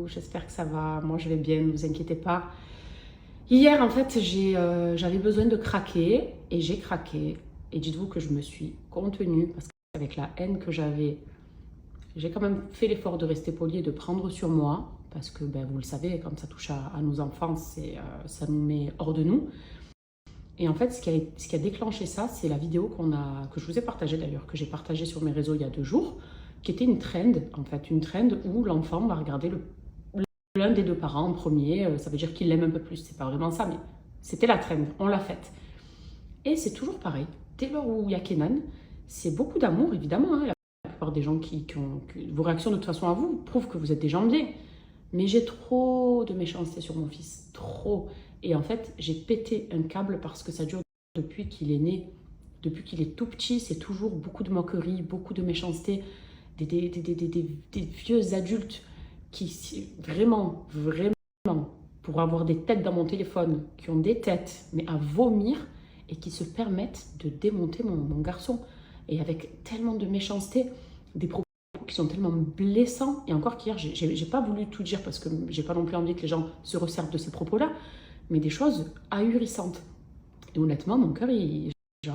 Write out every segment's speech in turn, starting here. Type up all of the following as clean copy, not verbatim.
j'espère que ça va. Moi, je vais bien, ne vous inquiétez pas. Hier, en fait, j'avais besoin de craquer et j'ai craqué. Et dites-vous que je me suis contenue parce qu'avec la haine que j'avais, j'ai quand même fait l'effort de rester poli et de prendre sur moi. Parce que, ben, vous le savez, quand ça touche à nos enfants, ça nous met hors de nous. Et en fait, ce qui a déclenché ça, c'est la vidéo que je vous ai partagée d'ailleurs, que j'ai partagée sur mes réseaux il y a 2 jours, qui était une trend, en fait, une trend où l'enfant va regarder l'un des deux parents en premier. Ça veut dire qu'il l'aime un peu plus. C'est pas vraiment ça, mais c'était la trend. On l'a faite. Et c'est toujours pareil. Dès lors où il y a Kenan, c'est beaucoup d'amour, évidemment. Hein. La plupart des gens vos réactions de toute façon à vous prouvent que vous êtes des gens bien. Mais j'ai trop de méchanceté sur mon fils. Trop. Et en fait, j'ai pété un câble parce que ça dure depuis qu'il est né. Depuis qu'il est tout petit, c'est toujours beaucoup de moqueries, beaucoup de méchanceté. Des vieux adultes qui, vraiment, vraiment, pour avoir des têtes dans mon téléphone, qui ont des têtes, mais à vomir, et qui se permettent de démonter mon garçon. Et avec tellement de méchanceté, des propos qui sont tellement blessants. Et encore qu'hier, j'ai pas voulu tout dire parce que j'ai pas non plus envie que les gens se resservent de ces propos-là, mais des choses ahurissantes. Et honnêtement, mon cœur,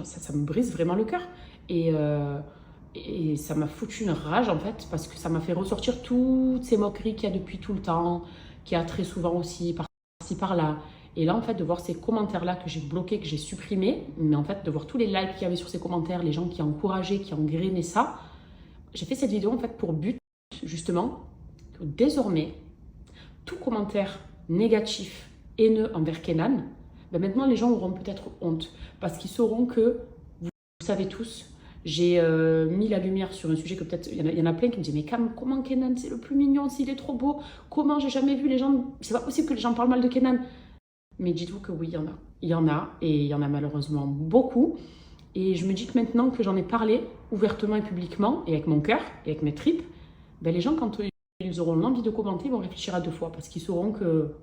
ça me brise vraiment le cœur. Et ça m'a foutu une rage en fait, parce que ça m'a fait ressortir toutes ces moqueries qu'il y a depuis tout le temps, qu'il y a très souvent aussi, par-ci par-là. Et là, en fait, de voir ces commentaires-là que j'ai bloqués, que j'ai supprimés, mais en fait, de voir tous les likes qu'il y avait sur ces commentaires, les gens qui encourageaient, qui engrainaient ça, j'ai fait cette vidéo en fait pour but, justement, que désormais, tout commentaire négatif, haineux envers Kenan, ben maintenant les gens auront peut-être honte, parce qu'ils sauront que, vous savez tous, j'ai mis la lumière sur un sujet que peut-être, il y en a plein qui me disent, mais comment Kenan c'est le plus mignon, s'il est trop beau, comment j'ai jamais vu les gens, c'est pas possible que les gens parlent mal de Kenan. Mais dites-vous que oui, il y en a. Il y en a, et il y en a malheureusement beaucoup. Et je me dis que maintenant que j'en ai parlé ouvertement et publiquement, et avec mon cœur, et avec mes tripes, ben les gens, quand ils auront l'envie de commenter, ils vont réfléchir à 2 fois, parce qu'ils sauront que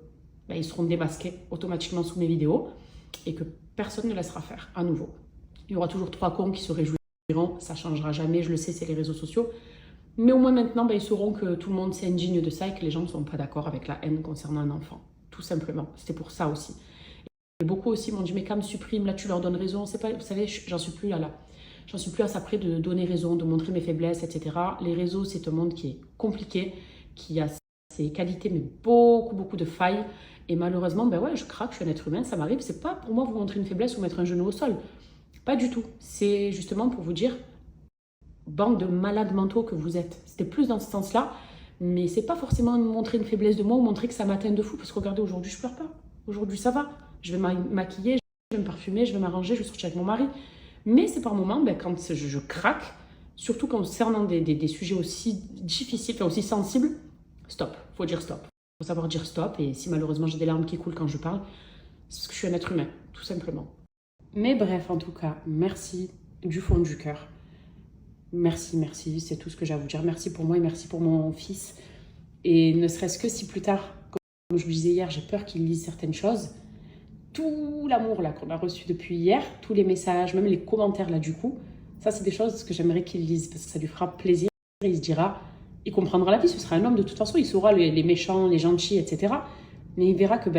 ben, ils seront démasqués automatiquement sous mes vidéos, et que personne ne laissera faire à nouveau. Il y aura toujours 3 cons qui se réjouiront, ça ne changera jamais, je le sais, c'est les réseaux sociaux. Mais au moins maintenant, ben, ils sauront que tout le monde s'est indigne de ça et que les gens ne sont pas d'accord avec la haine concernant un enfant. Tout simplement. C'était pour ça aussi. Et beaucoup aussi m'ont dit, mais Cam, supprime, là tu leur donnes raison. C'est pas, vous savez, j'en suis plus là. J'en suis plus à ça près de donner raison, de montrer mes faiblesses, etc. Les réseaux, c'est un monde qui est compliqué, qui a ses qualités, mais beaucoup, beaucoup de failles. Et malheureusement, ben ouais, je craque, je suis un être humain, ça m'arrive. C'est pas pour moi vous montrer une faiblesse ou mettre un genou au sol. Pas du tout. C'est justement pour vous dire, bande de malades mentaux que vous êtes. C'était plus dans ce sens-là. Mais c'est pas forcément montrer une faiblesse de moi ou montrer que ça m'atteint de fou. Parce que regardez, aujourd'hui, je pleure pas. Aujourd'hui, ça va. Je vais maquiller, je vais me parfumer, je vais m'arranger, je vais sortir avec mon mari. Mais c'est par moments, ben, quand je craque, surtout concernant des sujets aussi difficiles, enfin aussi sensibles, stop. Faut dire stop. Faut savoir dire stop. Et si malheureusement j'ai des larmes qui coulent quand je parle, c'est parce que je suis un être humain, tout simplement. Mais bref, en tout cas, merci du fond du cœur. Merci, merci, c'est tout ce que j'ai à vous dire. Merci pour moi et merci pour mon fils. Et ne serait-ce que si plus tard, comme je vous disais hier, j'ai peur qu'il lise certaines choses, tout l'amour là qu'on a reçu depuis hier, tous les messages, même les commentaires là du coup, ça c'est des choses que j'aimerais qu'il lise parce que ça lui fera plaisir. Il se dira, il comprendra la vie, ce sera un homme de toute façon, il saura les méchants, les gentils, etc. Mais il verra que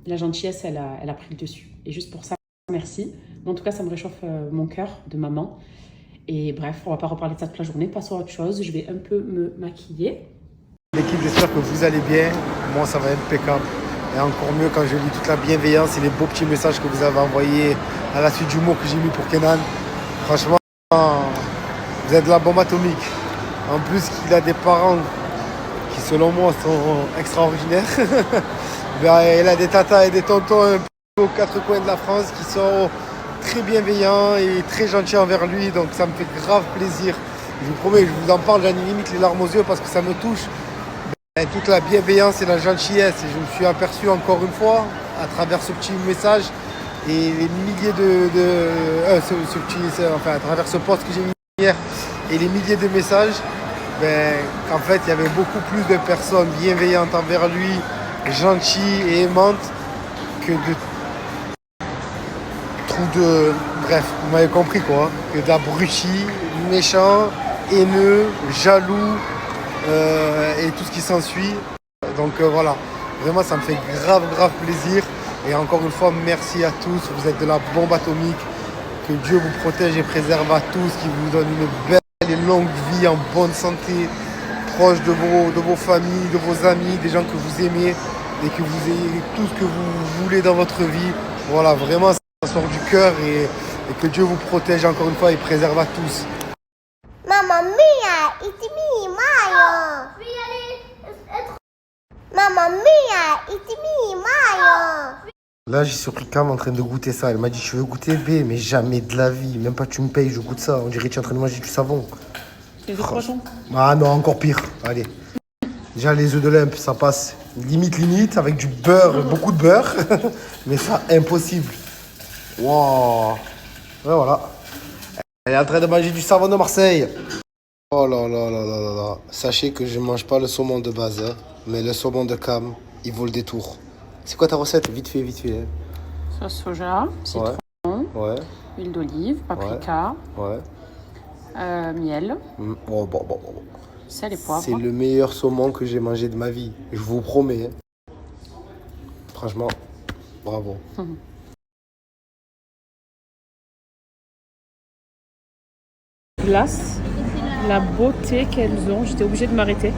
la gentillesse, elle a pris le dessus. Et juste pour ça, merci. Mais en tout cas, ça me réchauffe mon cœur de maman. Et bref, on va pas reparler de ça toute la journée. Passons à autre chose. Je vais un peu me maquiller. L'équipe, j'espère que vous allez bien. Moi, ça va impeccable. Et encore mieux quand je lis toute la bienveillance et les beaux petits messages que vous avez envoyés à la suite du mot que j'ai mis pour Kenan. Franchement, vous êtes de la bombe atomique. En plus, qu'il a des parents qui, selon moi, sont extraordinaires. Il a des tatas et des tontons un peu aux 4 coins de la France qui sont très bienveillants et très gentils envers lui. Donc ça me fait grave plaisir. Je vous promets, je vous en parle, j'en ai limite les larmes aux yeux parce que ça me touche. Toute la bienveillance et la gentillesse. Et je me suis aperçu encore une fois, à travers ce petit message et les milliers à travers ce post que j'ai mis hier et les milliers de messages, qu'en fait, il y avait beaucoup plus de personnes bienveillantes envers lui, gentilles et aimantes que bref, vous m'avez compris quoi, que d'abrutis, méchants, haineux, jaloux, et tout ce qui s'ensuit. Donc voilà, vraiment ça me fait grave plaisir. Et encore une fois, merci à tous, vous êtes de la bombe atomique. Que Dieu vous protège et préserve à tous, qu'il vous donne une belle et longue vie en bonne santé, proche de vos familles, de vos amis, des gens que vous aimez et que vous ayez tout ce que vous voulez dans votre vie. Voilà, vraiment ça sort du cœur et que Dieu vous protège encore une fois et préserve à tous. Mamma mia, it's me, Mario. Mamma mia, it's me, Mario. Là, j'ai surpris Cam en train de goûter ça. Elle m'a dit, tu veux goûter B? Mais jamais de la vie. Même pas tu me payes, je goûte ça. On dirait que tu es en train de manger du savon. C'est des croissants. Ah non, encore pire. Allez. Déjà, les œufs d'Olympe, ça passe limite, avec du beurre, beaucoup de beurre. Mais ça, impossible. Wow. Ouais, voilà. Elle est en train de manger du savon de Marseille. Oh là là là là là là. Sachez que je ne mange pas le saumon de base, hein, mais le saumon de Cam, il vaut le détour. C'est quoi ta recette? Vite fait. Hein. Sauce soja, citron, Ouais. huile d'olive, paprika, Ouais. miel, Bon. sel et poivre. C'est le meilleur saumon que j'ai mangé de ma vie. Je vous promets. Hein. Franchement, bravo. Glace, la beauté qu'elles ont, j'étais obligée de m'arrêter.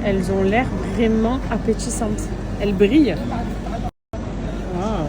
Elles ont l'air vraiment appétissantes. Elles brillent. Wow.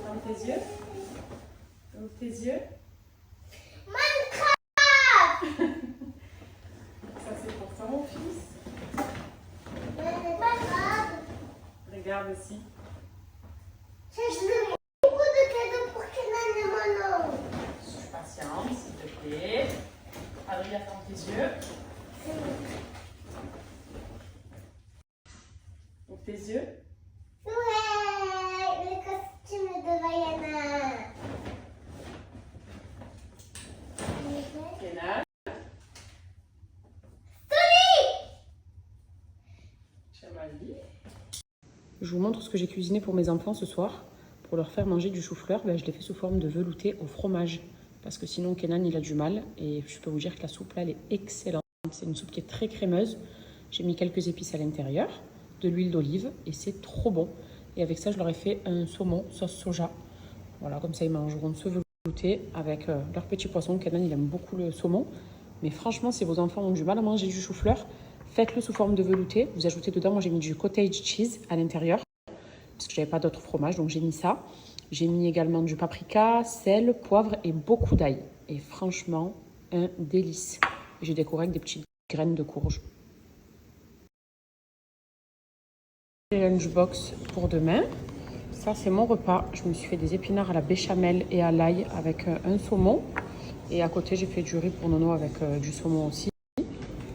Ferme tes yeux. Ouvre tes yeux. Ça c'est pour toi mon fils. Regarde aussi. Beaucoup de cadeaux pour Kenan et Manon. Sois patiente s'il te plaît. Adrien, ferme tes yeux. Ouvre tes yeux. Ouais, le costume de Vaiana. Kenan. Je vous montre ce que j'ai cuisiné pour mes enfants ce soir. Pour leur faire manger du chou-fleur, je l'ai fait sous forme de velouté au fromage. Parce que sinon, Kenan, il a du mal. Et je peux vous dire que la soupe, là, elle est excellente. C'est une soupe qui est très crémeuse. J'ai mis quelques épices à l'intérieur, de l'huile d'olive, et c'est trop bon. Et avec ça, je leur ai fait un saumon sauce soja. Voilà, comme ça, ils mangeront ce velouté avec leur petit poisson. Kenan, il aime beaucoup le saumon. Mais franchement, si vos enfants ont du mal à manger du chou-fleur, faites-le sous forme de velouté. Vous ajoutez dedans, moi j'ai mis du cottage cheese à l'intérieur. Parce que j'avais pas d'autre fromage, donc j'ai mis ça. J'ai mis également du paprika, sel, poivre et beaucoup d'ail. Et franchement, un délice. J'ai décoré avec des petites graines de courge. Les lunchbox pour demain. Ça, c'est mon repas. Je me suis fait des épinards à la béchamel et à l'ail avec un saumon. Et à côté, j'ai fait du riz pour Nono avec du saumon aussi.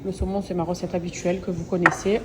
Le saumon, c'est ma recette habituelle que vous connaissez.